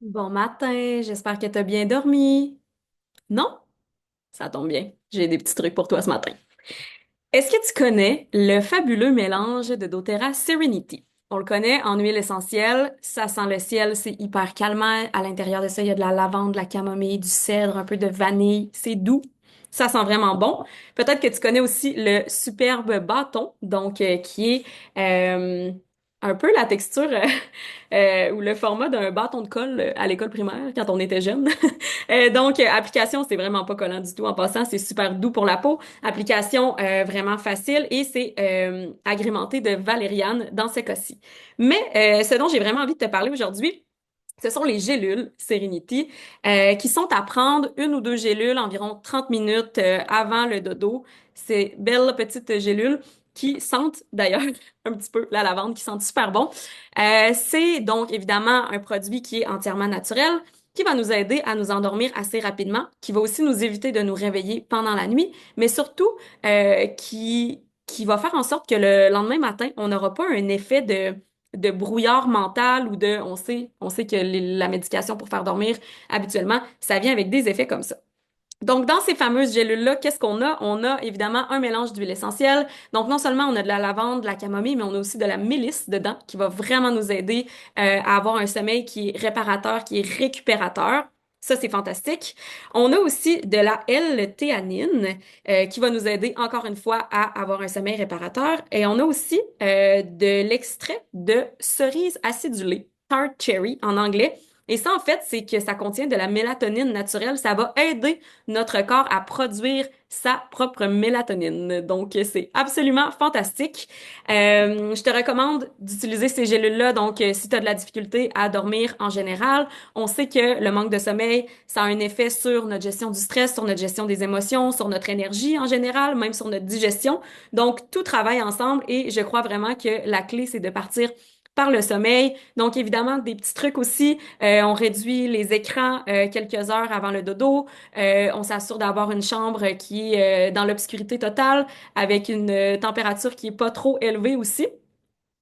Bon matin, j'espère que tu as bien dormi. Non? Ça tombe bien. J'ai des petits trucs pour toi ce matin. Est-ce que tu connais le fabuleux mélange de doTERRA Serenity? On le connaît en huile essentielle, ça sent le ciel, c'est hyper calmant. À l'intérieur de ça, il y a de la lavande, de la camomille, du cèdre, un peu de vanille. C'est doux. Ça sent vraiment bon. Peut-être que tu connais aussi le superbe bâton, donc qui est un peu la texture ou le format d'un bâton de colle à l'école primaire quand on était jeune. Application, c'est vraiment pas collant du tout. En passant, c'est super doux pour la peau. Application vraiment facile et c'est agrémenté de valériane dans ce cas-ci. Mais ce dont j'ai vraiment envie de te parler aujourd'hui, ce sont les gélules Serenity qui sont à prendre une ou deux gélules environ 30 minutes avant le dodo. Ces belles petites gélules qui sentent d'ailleurs un petit peu la lavande, qui sentent super bon. C'est donc évidemment un produit qui est entièrement naturel, qui va nous aider à nous endormir assez rapidement, qui va aussi nous éviter de nous réveiller pendant la nuit, mais surtout qui va faire en sorte que le lendemain matin, on n'aura pas un effet de brouillard mental ou on sait que la médication pour faire dormir, habituellement, ça vient avec des effets comme ça. Donc, dans ces fameuses gélules-là, qu'est-ce qu'on a? On a évidemment un mélange d'huile essentielle. Donc, non seulement on a de la lavande, de la camomille, mais on a aussi de la mélisse dedans qui va vraiment nous aider à avoir un sommeil qui est réparateur, qui est récupérateur. Ça, c'est fantastique. On a aussi de la L-théanine qui va nous aider encore une fois à avoir un sommeil réparateur. Et on a aussi de l'extrait de cerise acidulée, tart cherry en anglais. Et ça, en fait, c'est que ça contient de la mélatonine naturelle. Ça va aider notre corps à produire sa propre mélatonine. Donc, c'est absolument fantastique. Je te recommande d'utiliser ces gélules-là. Donc, si tu as de la difficulté à dormir en général, on sait que le manque de sommeil, ça a un effet sur notre gestion du stress, sur notre gestion des émotions, sur notre énergie en général, même sur notre digestion. Donc, tout travaille ensemble et je crois vraiment que la clé, c'est de partir par le sommeil. Donc, évidemment, des petits trucs aussi. On réduit les écrans quelques heures avant le dodo. On s'assure d'avoir une chambre qui est dans l'obscurité totale avec une température qui est pas trop élevée aussi.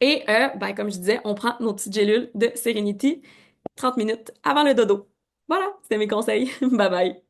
Et ben, comme je disais, on prend nos petites gélules de Serenity 30 minutes avant le dodo. Voilà, c'est mes conseils. Bye bye.